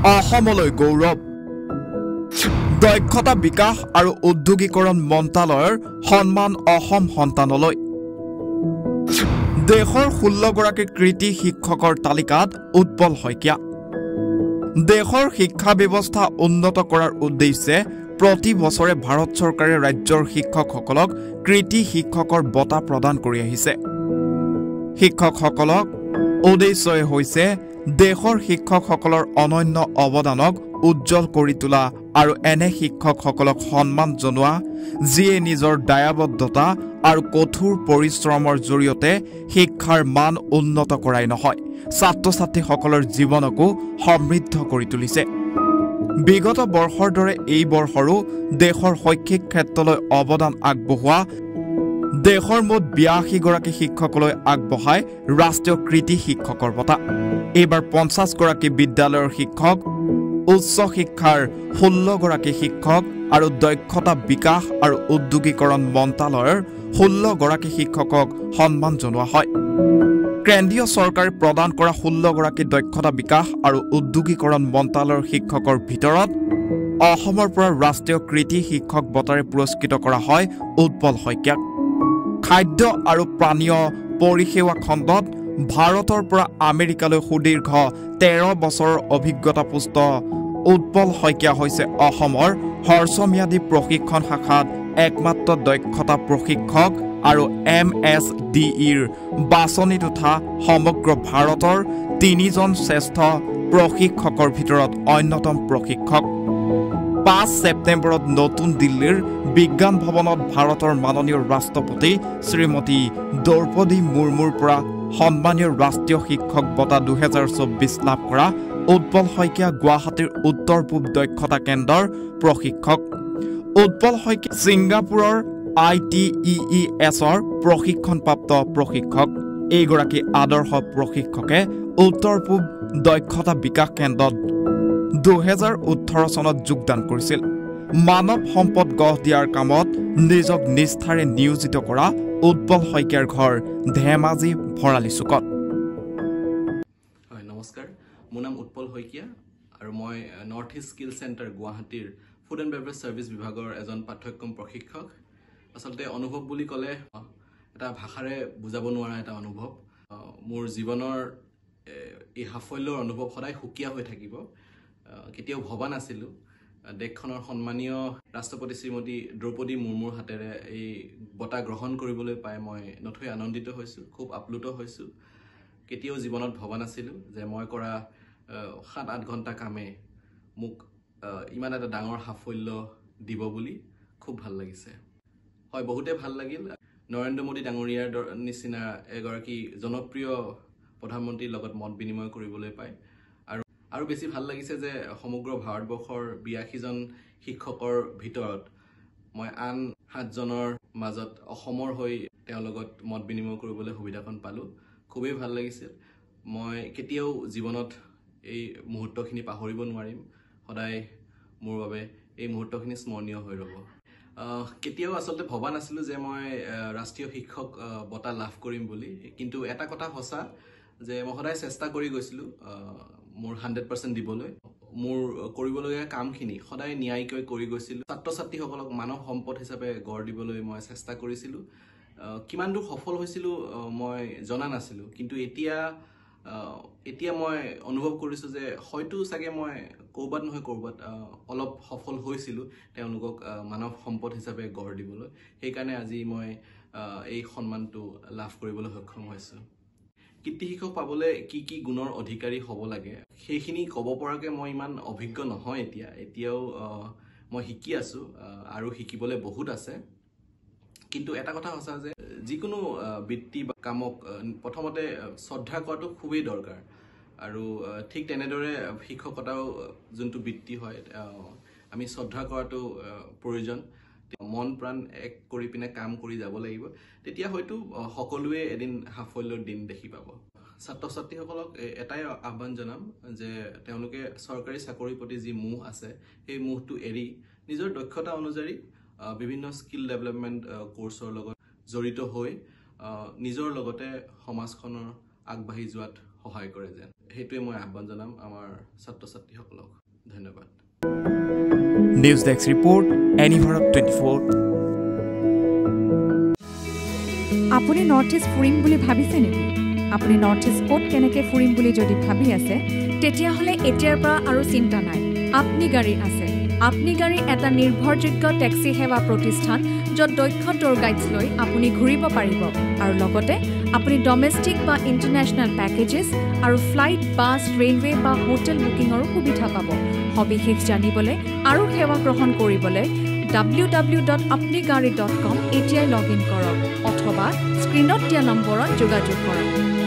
অসমলৈ গৌৰৱ দক্ষতা বিকাশ আৰু উদ্যোগীকৰণ মন্ত্ৰালয়ৰ সন্মান অসম সন্তানলৈ দেশৰ 16 গৰাকী কৃতি শিক্ষকৰ তালিকাত উৎপল শইকীয়া দেশৰ শিক্ষা ব্যৱস্থা উন্নত কৰাৰ উদ্দেশ্যে প্ৰতি বছৰে ভাৰত চৰকাৰে ৰাজ্যৰ শিক্ষকসকলক কৃতি শিক্ষকৰ বঁটা প্ৰদান কৰি আহিছে শিক্ষকসকলক উদ্দেশ্যই হৈছে দেশৰ শিক্ষকসকলৰ অনন্য অৱদানক উজ্জ্বল কৰি তোলা আৰু এনে শিক্ষকসকলক সন্মান জনোৱা যিয়ে নিজৰ দায়বদ্ধতা আৰু কঠোৰ পৰিশ্ৰমৰ জৰিয়তে শিক্ষাৰ মান উন্নত কৰাই নহয় ছাত্ৰ-ছাত্ৰীসকলৰ জীৱনকো সমৃদ্ধ কৰি তুলিছে বিগত বৰ্ষৰ দৰে এই বৰ্ষৰো দেশৰ শৈক্ষিক ক্ষেত্ৰলৈ অৱদান আগবঢ়োৱা দেশৰ মুঠ 82 গৰাকী শিক্ষকলৈ আগবঢ়ায় ৰাষ্ট্ৰীয় কৃতি শিক্ষকৰ বঁটা এইবাৰ 50 গৰাকী বিদ্যালয়ৰ শিক্ষক উচ্চ শিক্ষাৰ 16 গৰাকী শিক্ষক আৰু দক্ষতা বিকাশ আৰু উদ্যোগীকৰণ মন্ত্ৰালয়ৰ 16 গৰাকী শিক্ষকক সন্মান জনোৱা হয় কেন্দ্ৰীয় চৰকাৰে প্ৰদান কৰা 16 গৰাকী দক্ষতা বিকাশ আৰু উদ্যোগীকৰণ মন্ত্ৰালয়ৰ শিক্ষকৰ ভিতৰত অসমৰ পৰা ৰাষ্ট্ৰীয় কৃতি শিক্ষক বঁটাৰে পুৰস্কৃত কৰা হয় উৎপল শইকীয়াক খাদ্য আৰু পানীয় পৰিসেৱা খণ্ডত ভাৰতৰ পৰা আমেৰিকালৈ সুদীৰ্ঘ 13 বছৰৰ অভিজ্ঞতাপুষ্ট উৎপল শইকীয়া হৈছে অসমৰ হ্ৰস্বম্যাদী প্ৰশিক্ষণ শাখাত একমাত্ৰ দক্ষতা প্ৰশিক্ষক আৰু MSDEৰ বাছনিত উঠা সমগ্ৰ ভাৰতৰ 3জন শ্ৰেষ্ঠ প্ৰশিক্ষকৰ ভিতৰত অন্যতম প্ৰশিক্ষক 5 ছেপ্টেম্বৰত নতুন দিল্লীৰ বিজ্ঞান ভৱনত ভাৰতৰ মাননীয় ৰাষ্ট্ৰপতি শ্ৰীমতী দ্ৰৌপদী মুৰ্মুৰ পৰা সন্মানীয় ৰাষ্ট্ৰীয় শিক্ষক বঁটা 2024 লাভ কৰা উৎপল শইকীয়া গুৱাহাটীৰ উত্তৰ পূব দক্ষতা কেন্দ্ৰৰ প্ৰশিক্ষক উৎপল শইকীয়া ছিংগাপুৰৰ ITEESৰ প্ৰশিক্ষণপ্ৰাপ্ত প্ৰশিক্ষক এইগৰাকী আদৰ্শ প্ৰশিক্ষকে উত্তৰ পূব দক্ষতা বিকাশ কেন্দ্ৰত 2018 চনত যোগদান কৰিছিল মানৱ সম্পদ গঢ় দিয়াৰ কামত নিজক নিষ্ঠাৰে নিয়োজিত কৰা উৎপল শইকীয়াৰ ঘৰ ধেমাজি ভৰালি চুকত হয় নমস্কাৰ মোৰ নাম উৎপল শইকীয়া আৰু মই নৰ্থ ইষ্ট স্কিল চেণ্টাৰ গুৱাহাটীৰ ফুড এণ্ড বেভাৰেজ সাৰ্ভিস বিভাগৰ এজন পাঠ্যক্ৰম প্ৰশিক্ষক আসলতে অনুভৱ বুলি ক'লে এটা ভাষাৰে বুজাব নোৱাৰা এটা অনুভৱ মোৰ জীৱনৰ এই সাফল্যৰ অনুভৱ সদায় সুকীয়া হৈ থাকিব কেতিয়াও ভবা নাছিলোঁ দেশখনৰ সন্মানীয় ৰাষ্ট্ৰপতি শ্ৰীমতী দ্ৰৌপদী মুৰ্মুৰ হাতেৰে এই বঁটা গ্ৰহণ কৰিবলৈ পাই মই নথৈ আনন্দিত হৈছোঁ খুব আপ্লুত হৈছোঁ কেতিয়াও জীৱনত ভবা নাছিলোঁ যে মই কৰা 7-8 ঘণ্টা কামে মোক ইমান এটা ডাঙৰ সাফল্য দিব বুলি খুব ভাল লাগিছে হয় বহুতে ভাল লাগিল নৰেন্দ্ৰ মোদী ডাঙৰীয়াৰ নিচিনা এগৰাকী জনপ্ৰিয় প্ৰধানমন্ত্ৰীৰ লগত মত বিনিময় কৰিবলৈ পায় আৰু বেছি ভাল লাগিছে যে সমগ্ৰ ভাৰতবৰ্ষৰ 82 জন শিক্ষকৰ ভিতৰত মই আন 7 জনৰ মাজত অসমৰ হৈ তেওঁৰ লগত মত বিনিময় কৰিবলৈ সুবিধাখন পালোঁ খুবেই ভাল লাগিছিল মই কেতিয়াও জীৱনত এই মুহূৰ্তখিনি পাহৰিব নোৱাৰিম সদায় মোৰ বাবে এই মুহূৰ্তখিনি স্মৰণীয় হৈ ৰ'ব কেতিয়াও আসলতে ভবা নাছিলোঁ যে মই ৰাষ্ট্ৰীয় শিক্ষক বঁটা লাভ কৰিম বুলি কিন্তু এটা কথা সঁচা যে মই সদায় চেষ্টা কৰি গৈছিলোঁ মোৰ 100% দিবলৈ মোৰ কৰিবলগীয়া কামখিনি সদায় ন্যায়কৈ কৰি গৈছিলোঁ ছাত্ৰ-ছাত্ৰীসকলক মানৱ সম্পদ হিচাপে গঢ় দিবলৈ মই চেষ্টা কৰিছিলোঁ কিমান দূৰ সফল হৈছিলোঁ মই জনা নাছিলোঁ কিন্তু এতিয়া মই অনুভৱ কৰিছোঁ যে হয়তো চাগে মই ক'ৰবাত নহয় ক'ৰবাত অলপ সফল হৈছিলোঁ তেওঁলোকক মানৱ সম্পদ হিচাপে গঢ় দিবলৈ সেইকাৰণে আজি মই এই সন্মানটো লাভ কৰিবলৈ সক্ষম হৈছোঁ কৃতি শিক্ষক পাবলৈ কি গুণৰ অধিকাৰী হ'ব লাগে সেইখিনি ক'ব পৰাকৈ মই ইমান অভিজ্ঞ নহয় এতিয়াও মই শিকি আছোঁ আৰু শিকিবলৈ বহুত আছে কিন্তু এটা কথা সঁচা যে যিকোনো বৃত্তি বা কামক প্ৰথমতে শ্ৰদ্ধা কৰাটো খুবেই দৰকাৰ আৰু ঠিক তেনেদৰে শিক্ষকতাও যোনটো বৃত্তি হয় আমি শ্ৰদ্ধা কৰাটো প্ৰয়োজন মন প্ৰাণ এক কৰি পিনে কাম কৰি যাব লাগিব তেতিয়া হয়তো সকলোৱে এদিন সাফল্যৰ দিন দেখি পাব ছাত্ৰ-ছাত্ৰীসকলক এটাই আহ্বান জনাম যে তেওঁলোকে চৰকাৰী চাকৰিৰ প্ৰতি যি মোহ আছে সেই মোহটো এৰি নিজৰ দক্ষতা অনুযায়ী বিভিন্ন স্কিল ডেভেলপমেণ্ট কোৰ্সৰ লগত জড়িত হৈ নিজৰ লগতে সমাজখনৰ আগবাঢ়ি যোৱাত সহায় কৰে যেন সেইটোৱে মই আহ্বান জনাম আমাৰ ছাত্ৰ ছাত্ৰীসকলক ধন্যবাদ news desk report any Bharat 24 আপুনি নৰ্থ ইষ্ট ফুৰিম বুলি ভাবিছে নেকি আপুনি নৰ্থ ইষ্ট ক'ত কেনেকৈ ফুৰিম বুলি যদি ভাবি আছে তেতিয়াহ'লে এতিয়াৰ পৰা আৰু চিন্তা নাই আপনি গাড়ী আছে আপনি গাড়ী এটা নিৰ্ভৰযোগ্য টেক্সি সেৱা প্ৰতিষ্ঠান য'ত দক্ষ টুৰ গাইডছ লৈ আপুনি ঘূৰিব পাৰিব আৰু লগতে আপুনি ডমেষ্টিক বা ইণ্টাৰনেশ্যনেল পেকেজেছ আৰু ফ্লাইট বাছ ৰেলৱে বা হোটেল বুকিঙৰো সুবিধা পাব সবিশেষ জানিবলৈ আৰু সেৱা গ্ৰহণ কৰিবলৈ www.apnigari.com এতিয়াই লগ ইন কৰক অথবা স্ক্ৰীনত দিয়া নম্বৰত যোগাযোগ কৰক